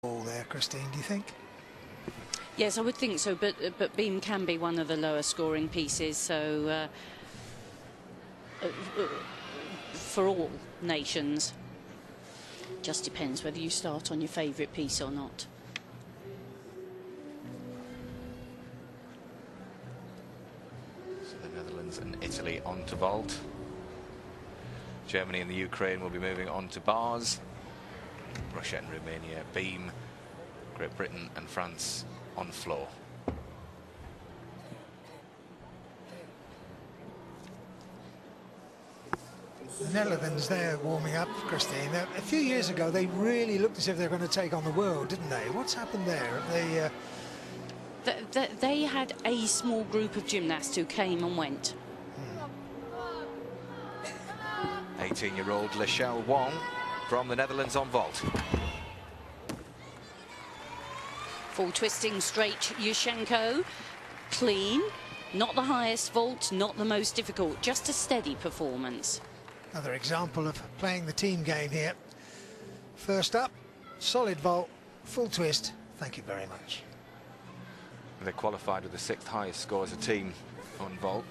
Ball there, Christine, do you think? Yes, I would think so, but beam can be one of the lower scoring pieces, so for all nations, just depends whether you start on your favourite piece or not. So the Netherlands and Italy on to vault. Germany and the Ukraine will be moving on to bars. Russia and Romania beam. Great Britain and France on floor. The Netherlands, they're warming up, Christine. A few years ago, they really looked as if they were going to take on the world, didn't they? What's happened there? They had a small group of gymnasts who came and went. 18-year-old Lichelle Wong from the Netherlands on vault. Full twisting straight Yushchenko, clean, not the highest vault, not the most difficult, just a steady performance. Another example of playing the team game here. First up, solid vault, full twist, thank you very much. They qualified with the 6th highest score as a team on vault.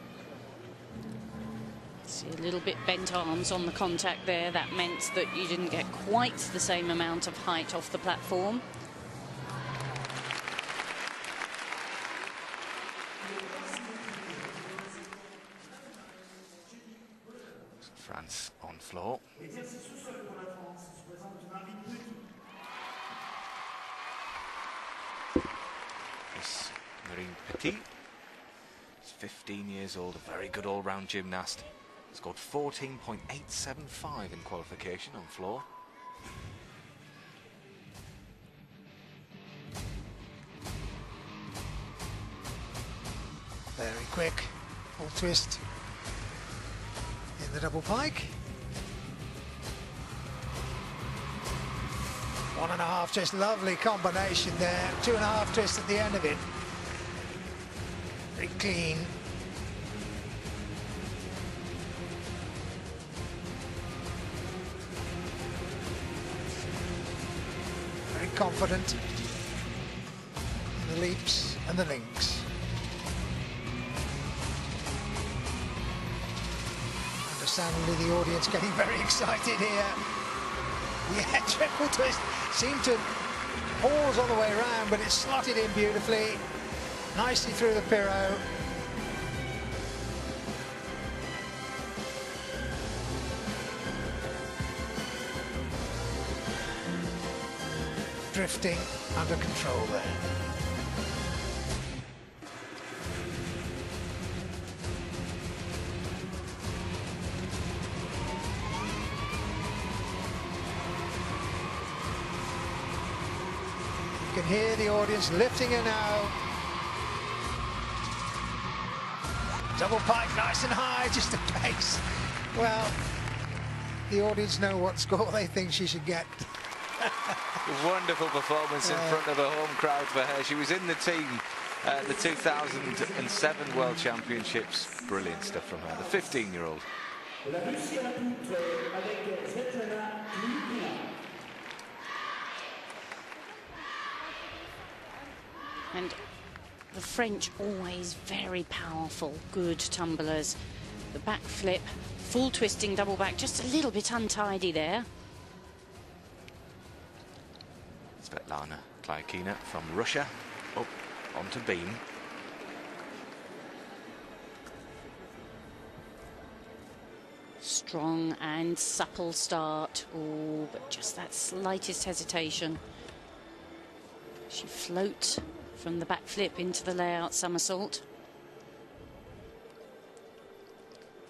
See a little bit bent arms on the contact there. That meant that you didn't get quite the same amount of height off the platform. France on floor. Miss Marine Petit. She's 15 years old, a very good all-round gymnast. Scored 14.875 in qualification on floor. Very quick, full twist in the double pike. 1.5 twist, lovely combination there. 2.5 twists at the end of it. Very clean. Very confident in the leaps and the links. Understandably, the audience getting very excited here. Yeah, triple twist. Seemed to pause on the way around, but it's slotted in beautifully. Nicely through the Piro. Drifting under control there. You can hear the audience lifting her now. Double pike, nice and high, just a pace. Well, the audience know what score they think she should get. Wonderful performance in front of a home crowd for her. She was in the team at the 2007 World Championships. Brilliant stuff from her, the 15-year-old. And the French always very powerful, good tumblers. The back flip, full twisting double back, just a little bit untidy there. Svetlana Klyakina from Russia, up onto beam. Strong and supple start. Oh, but just that slightest hesitation. She floats from the back flip into the layout somersault.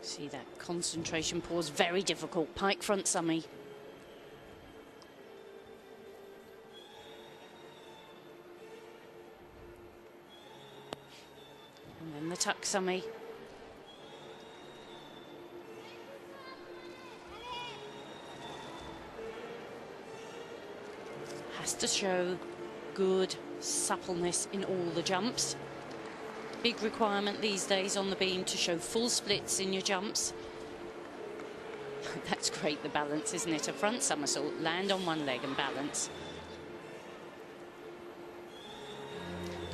See that concentration pause, very difficult. Pike front summy. And then the tuck summy. Has to show good suppleness in all the jumps. Big requirement these days on the beam to show full splits in your jumps. That's great, the balance, isn't it? A front somersault, land on one leg and balance.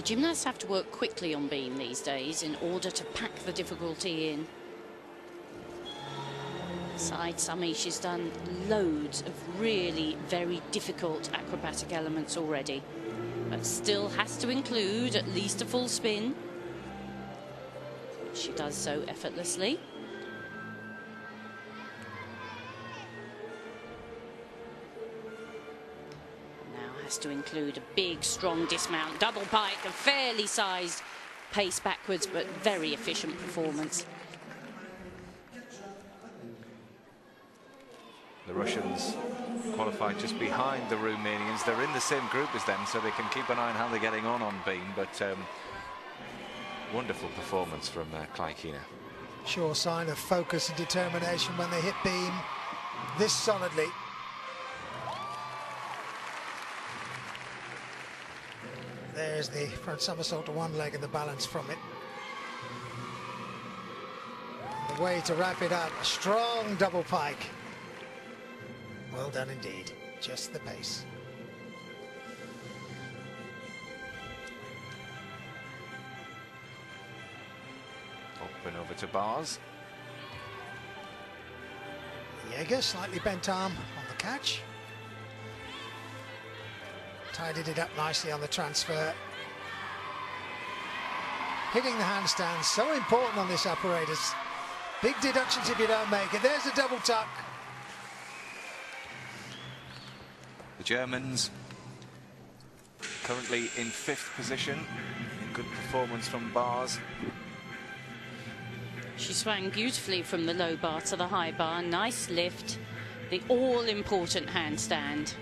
Gymnasts have to work quickly on beam these days in order to pack the difficulty in. Side Summy, she's done loads of really very difficult acrobatic elements already, but still has to include at least a full spin. She does so effortlessly. Now has to include a big, strong dismount, double pike, a fairly sized pace backwards, but very efficient performance. The Russians qualified just behind the Romanians. They're in the same group as them, so they can keep an eye on how they're getting on beam. But wonderful performance from Klykina. Sure sign of focus and determination when they hit beam this solidly. There's the front somersault to one leg and the balance from it. The way to wrap it up, a strong double pike. Well done indeed, just the pace. Open over to bars. Jaeger, slightly bent arm on the catch. Tidied it up nicely on the transfer. Hitting the handstand, so important on this apparatus. Big deductions if you don't make it. There's a double tuck. The Germans currently in 5th position. Good performance from bars. She swung beautifully from the low bar to the high bar. Nice lift. The all-important handstand.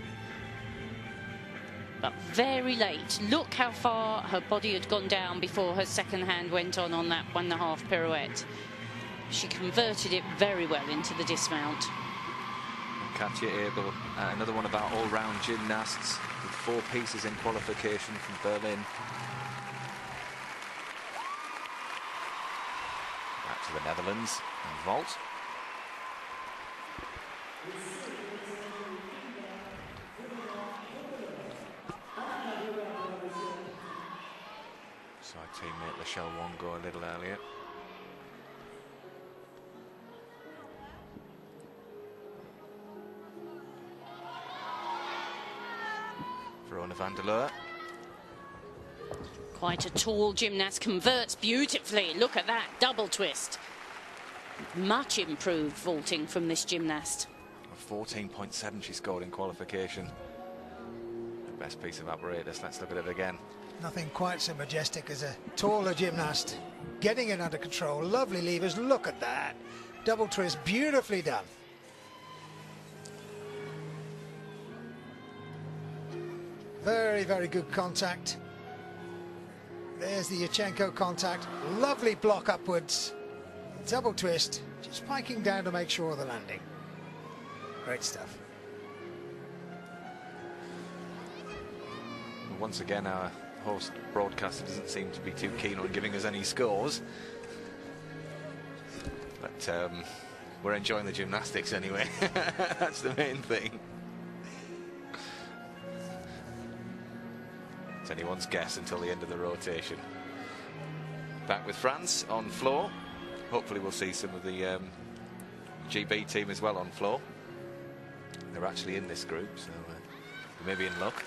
But very late. Look how far her body had gone down before her second hand went on that 1.5 pirouette. She converted it very well into the dismount. Katja Abel, another one of our all-round gymnasts with 4 pieces in qualification from Berlin. Back to the Netherlands and vault. So our teammate Lachelle won go a little earlier. Verona van der Leur. Quite a tall gymnast, converts beautifully. Look at that, double twist. Much improved vaulting from this gymnast. 14.7 she scored in qualification. The best piece of apparatus. Let's look at it again. Nothing quite so majestic as a taller gymnast. Getting it under control, lovely levers, look at that. Double twist, beautifully done. Very, very good contact. There's the Yurchenko contact. Lovely block upwards. Double twist. Just piking down to make sure of the landing. Great stuff. Once again, our host broadcaster doesn't seem to be too keen on giving us any scores. But we're enjoying the gymnastics anyway. That's the main thing. It's anyone's guess until the end of the rotation. Back with France on floor. Hopefully we'll see some of the GB team as well on floor. They're actually in this group, so they may be in luck.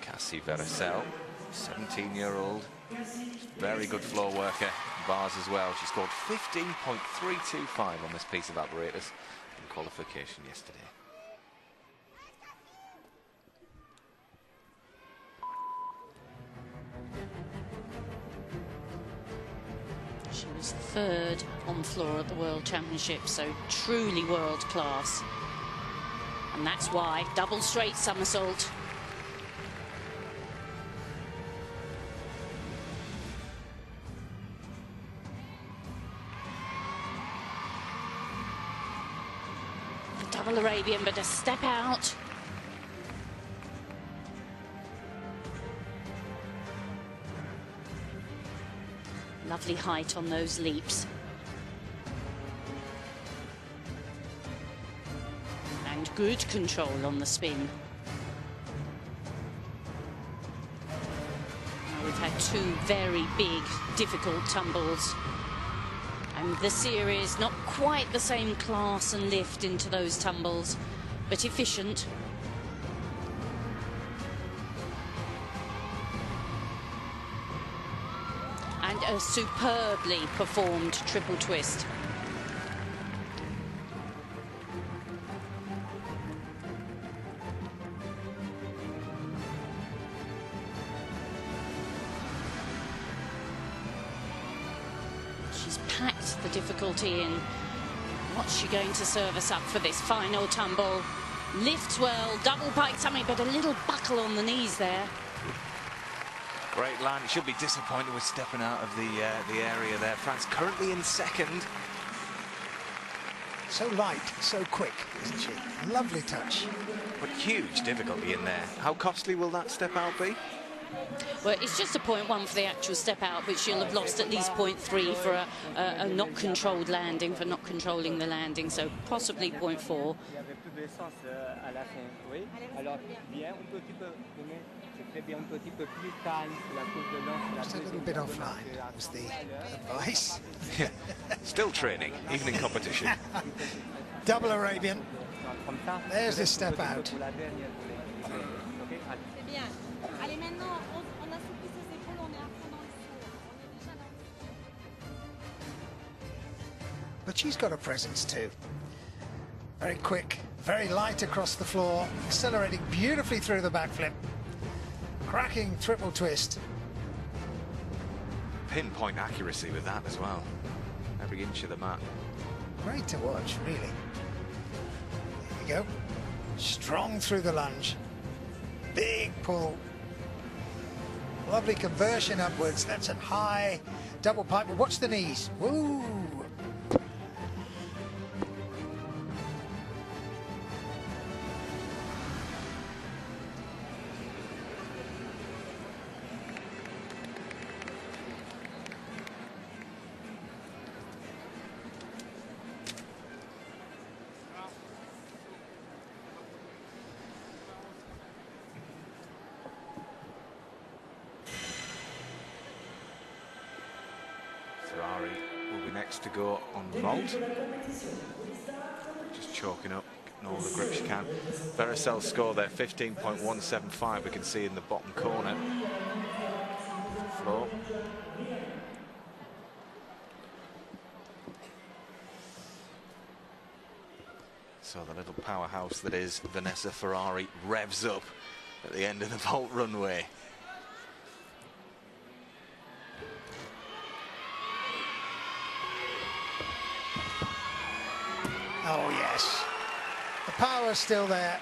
Cassie Veracel, 17-year-old, very good floor worker, bars as well. She scored 15.325 on this piece of apparatus in qualification yesterday. She was 3rd on floor at the World Championship, so truly world class. And that's why double straight somersault. The double Arabian, but a step out. Lovely height on those leaps. and good control on the spin. Now we've had two very big, difficult tumbles. And the series, not quite the same class and lift into those tumbles, but efficient. And a superbly performed triple twist. She's packed the difficulty in. What's she going to serve us up for this final tumble? Lifts well, double pike something, but a little buckle on the knees there. Great land. He should be disappointed with stepping out of the area there. France currently in second. So light, so quick, isn't she? Lovely touch. But huge difficulty in there. How costly will that step out be? Well, it's just a 0.1 for the actual step out, but she'll have lost at least 0.3 for a not controlled landing, for not controlling the landing, so possibly 0.4. Just a little bit offline was the advice. Still training, even in competition. Double Arabian. There's the step out. But she's got a presence too. Very quick, very light across the floor, accelerating beautifully through the backflip. Cracking triple twist. Pinpoint accuracy with that as well. Every inch of the mat. Great to watch, really. Here we go. Strong through the lunge. Big pull. Lovely conversion upwards. That's a high double pipe. But watch the knees. Woo! Ferrari will be next to go on the vault. Just choking up, getting all the grip she can. Vericel's score there, 15.175, we can see in the bottom corner. Floor. So the little powerhouse that is Vanessa Ferrari revs up at the end of the vault runway. Oh yes, the power's still there,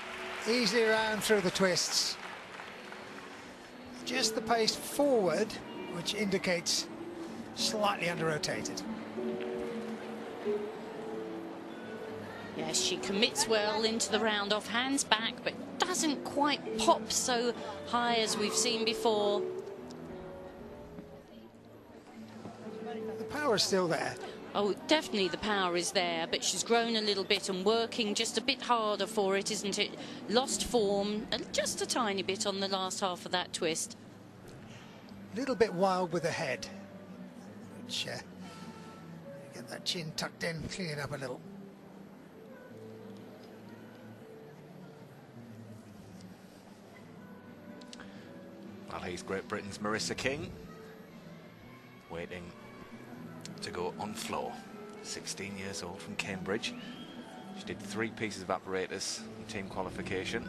easily around through the twists. Just the pace forward, which indicates slightly under-rotated. Yes, she commits well into the round off, hands back, but doesn't quite pop so high as we've seen before. The power's still there. Oh, definitely the power is there, but she's grown a little bit and working just a bit harder for it, isn't it? Lost form, just a tiny bit on the last half of that twist. A little bit wild with the head, which get that chin tucked in, clean it up a little. Well, he's Great Britain's Marissa King, waiting to go on floor. 16 years old from Cambridge. She did 3 pieces of apparatus in team qualification.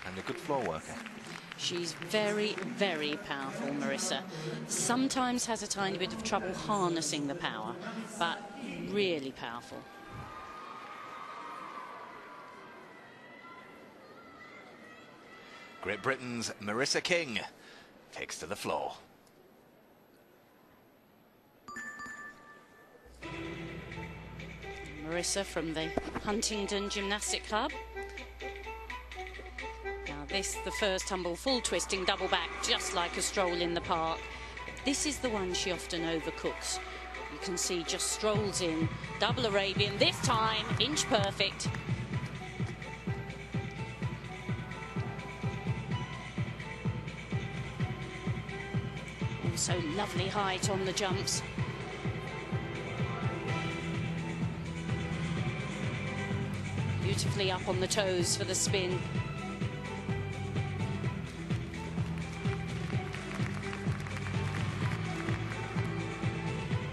And a good floor worker. She's very, very powerful, Marissa. Sometimes has a tiny bit of trouble harnessing the power, but really powerful. Great Britain's Marissa King takes to the floor. Marissa from the Huntingdon Gymnastic Club. Now this, the first tumble, full twisting, double back, just like a stroll in the park. This is the one she often overcooks. You can see just strolls in. Double Arabian, this time, inch perfect. Also lovely height on the jumps. Beautifully up on the toes for the spin.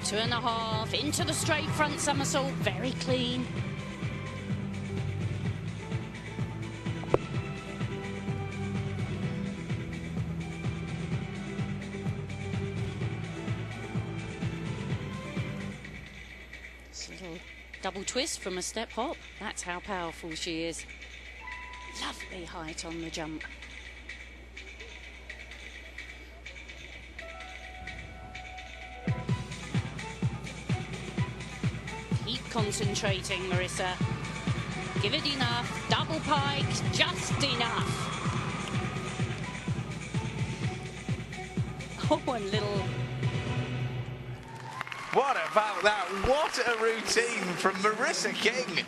Two and a half, into the straight front somersault, very clean. This little double twist from a step hop, that's how powerful she is. Lovely height on the jump. Keep concentrating, Marissa. Give it enough. Double pike, just enough. Oh, one little... What about that? What a routine from Marissa King.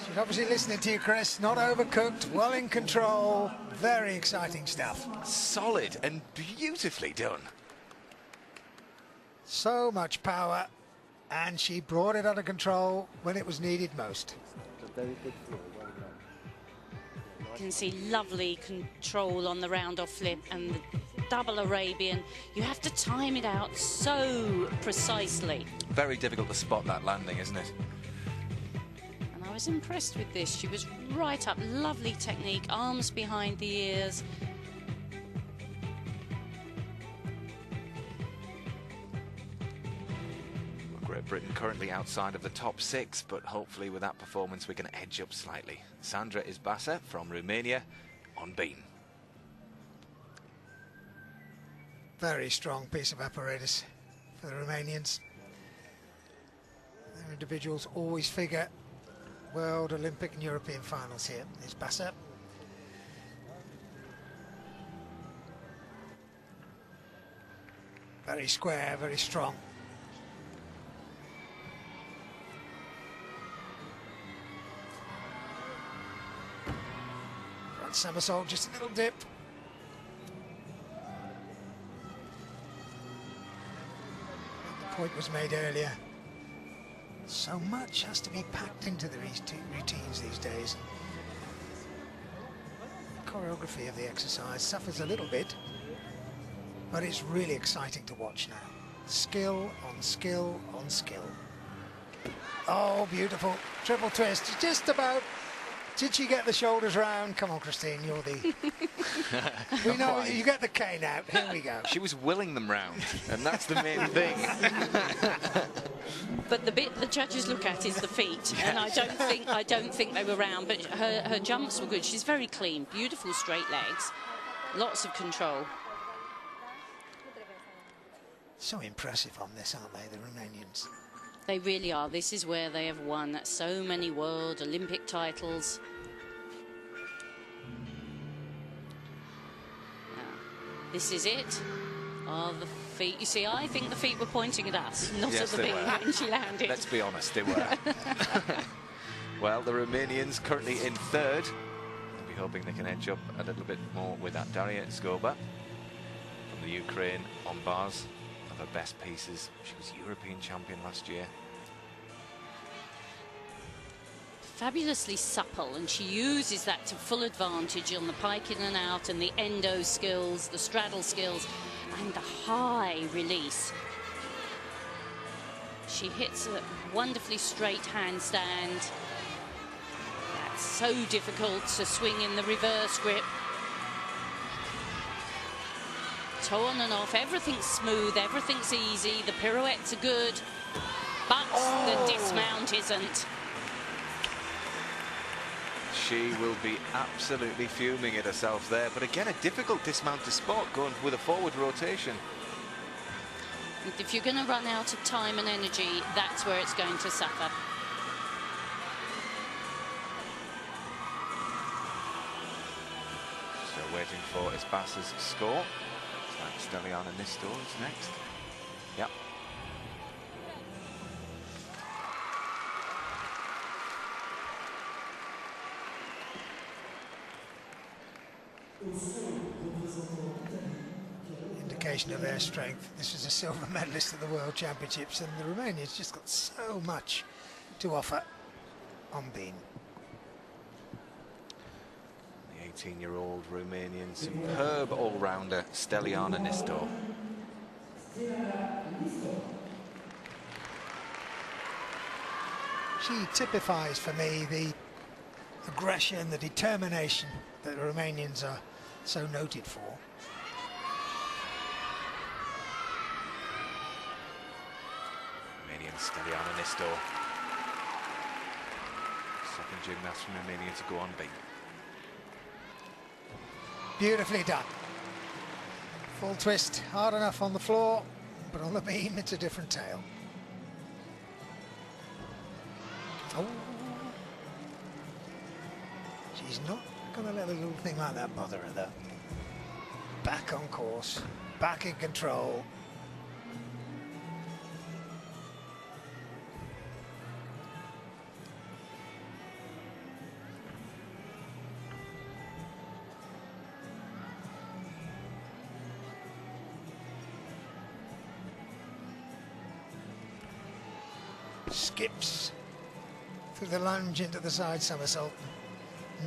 She's obviously listening to you, Chris. Not overcooked, well in control. Very exciting stuff. Solid and beautifully done. So much power, and she brought it under control when it was needed most. You can see lovely control on the round-off flip and the double Arabian. You have to time it out so precisely. Very difficult to spot that landing, isn't it? And I was impressed with this. She was right up, lovely technique, arms behind the ears. Great Britain currently outside of the top 6, but hopefully with that performance we can edge up slightly. Sandra Isbasa from Romania on beam. Very strong piece of apparatus for the Romanians. Their individuals always figure World, Olympic and European finals here. Isbasa. Very square, very strong. Front somersault, just a little dip. Point was made earlier. So much has to be packed into the routines these days. The choreography of the exercise suffers a little bit, but it's really exciting to watch now. Skill on skill on skill. Oh, beautiful. Triple twist. Just about. Did she get the shoulders round? Come on, Christine, you're the... we know quite. you get the cane out. Here we go. She was willing them round, and that's the main thing. But the bit the judges look at is the feet, and I don't think they were round. But her jumps were good. She's very clean, beautiful straight legs, lots of control. So impressive on this, aren't they, the Romanians? They really are. This is where they have won so many world Olympic titles. This is it. Oh, the feet. You see, I think the feet were pointing at us, not Yes, at the they beam were. when she landed. Let's be honest, they were. Well, the Romanians currently in third. I'll be hoping they can edge up a little bit more with that Daria Skoba from the Ukraine on bars. Of her best pieces. She was European champion last year. Fabulously supple, and she uses that to full advantage on the pike in and out and the endo skills, the straddle skills, and the high release. She hits a wonderfully straight handstand. That's so difficult to swing in the reverse grip. Toe on and off, everything's smooth, everything's easy, the pirouettes are good, but the dismount isn't. She will be absolutely fuming at herself there, but again, a difficult dismount to spot, going with a forward rotation. And if you're going to run out of time and energy, that's where it's going to suffer. So waiting for Isbasa's score. Steliana Nistor is next. Yep. Indication of their strength. This was a silver medalist at the World Championships, and the Romanians just got so much to offer on beam. The 18-year-old Romanian superb all-rounder Steliana Nistor. She typifies for me the aggression, the determination that the Romanians are so noted for. Romanian Steliana Nistor. Second gymnast from Romania to go on beam. Beautifully done. Full twist, hard enough on the floor, but on the beam it's a different tale. Oh. She's not going to let a little thing like that bother her though. Back on course, back in control. Skips through the lunge into the side somersault.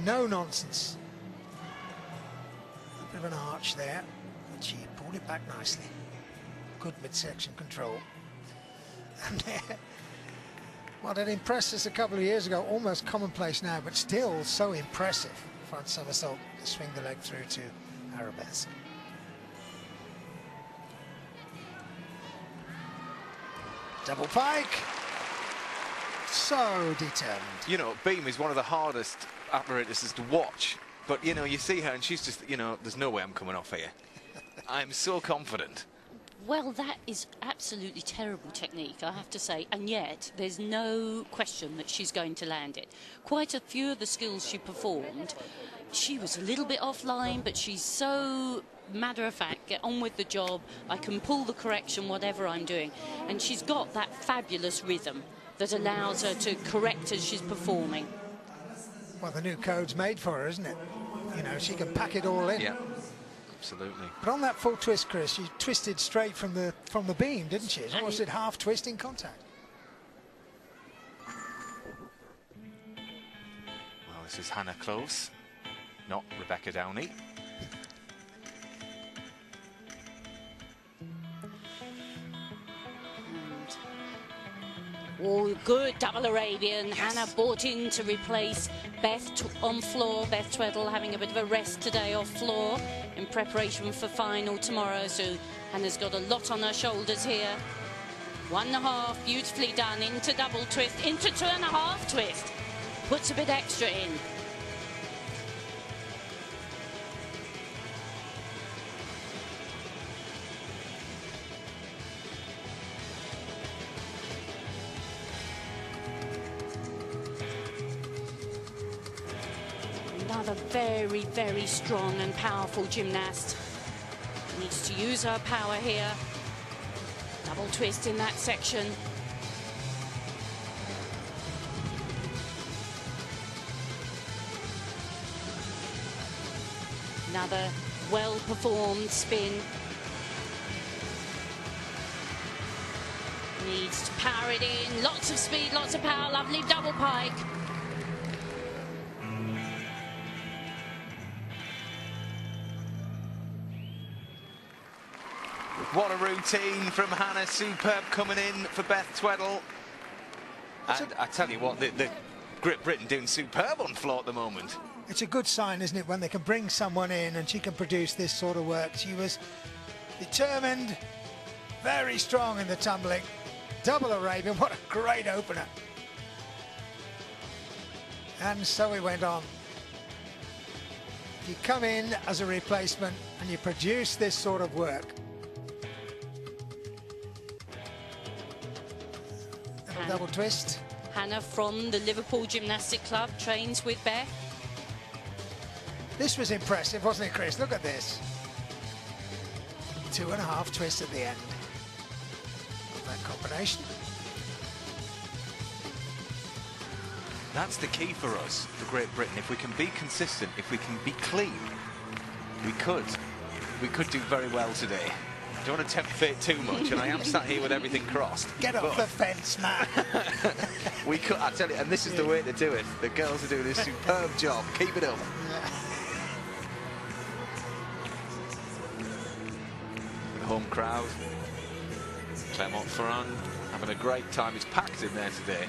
No nonsense. A bit of an arch there, but she pulled it back nicely. Good midsection control. And well, that impressed us a couple of years ago, almost commonplace now, but still so impressive. Front somersault to swing the leg through to arabesque. Double pike. So determined. You know, beam is one of the hardest apparatuses to watch, but you know, you see her and she's just, you know, there's no way I'm coming off here. I'm so confident. Well, that is absolutely terrible technique, I have to say, and yet there's no question that she's going to land it. Quite a few of the skills she performed, she was a little bit offline, but she's so matter of fact, get on with the job, I can pull the correction whatever I'm doing, and she's got that fabulous rhythm that allows her to correct as she's performing. Well, the new code's made for her, isn't it? You know, she can pack it all in. Yeah, absolutely. But on that full twist, Chris, she twisted straight from the beam, didn't she? She almost did half twist in contact. Well, this is Hannah Close, not Rebecca Downey. Oh, good double Arabian. Yes. Hannah brought in to replace Beth on floor. Beth Tweddle having a bit of a rest today off floor in preparation for final tomorrow. So Hannah's got a lot on her shoulders here. 1.5, beautifully done. Into double twist, into 2.5 twist. Puts a bit extra in. Another very, very strong and powerful gymnast. Needs to use her power here. Double twist in that section. Another well-performed spin. Needs to power it in. Lots of speed, lots of power. Lovely double pike. What a routine from Hannah, superb coming in for Beth Tweddle. And I tell you what, the Great Britain doing superb on floor at the moment. It's a good sign, isn't it, when they can bring someone in and she can produce this sort of work. She was determined, very strong in the tumbling. Double Arabian, what a great opener. And so it went on. If you come in as a replacement and you produce this sort of work, double twist. Hannah from the Liverpool Gymnastics Club trains with Beth. This was impressive, wasn't it, Chris? Look at this. 2.5 twists at the end. That combination. That's the key for us, for Great Britain. If we can be consistent, if we can be clean, We could do very well today. I don't want to tempt fate too much, and I am sat here with everything crossed. Get off the fence, man. We could, I tell you, and this is the way to do it. The girls are doing a superb job. Keep it up. Yeah. The home crowd. Clermont-Ferrand having a great time. It's packed in there today.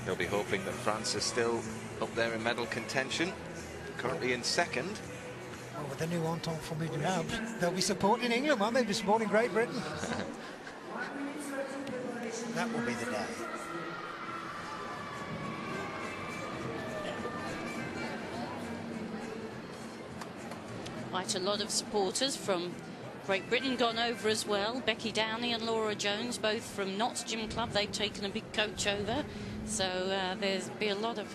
They'll be hoping that France is still up there in medal contention, currently in second. Oh, with the new Entente Formidable, they'll be supporting England, won't they? They'll be supporting Great Britain. That will be the day. Quite a lot of supporters from Great Britain gone over as well. Becky Downey and Laura Jones, both from Notts Gym Club. They've taken a big coach over. So there's be a lot of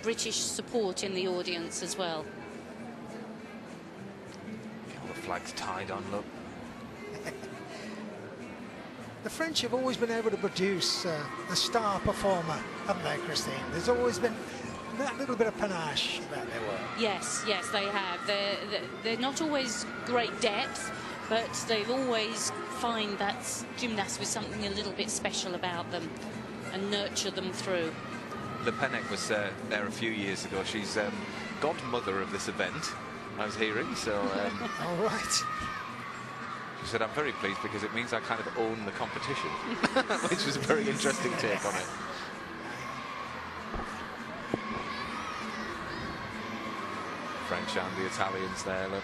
British support in the audience as well. Get all the flags tied on, look. The French have always been able to produce a star performer, haven't they, Christine? There's always been that little bit of panache about their work. Yes, yes, they have. They're not always great depth, but they've always find that gymnasts with something a little bit special about them and nurture them through. Le Pennec was there a few years ago. She's godmother of this event, I was hearing, so... All right. She said, I'm very pleased because it means I kind of own the competition, which was a very interesting take on it. French and the Italians there, look.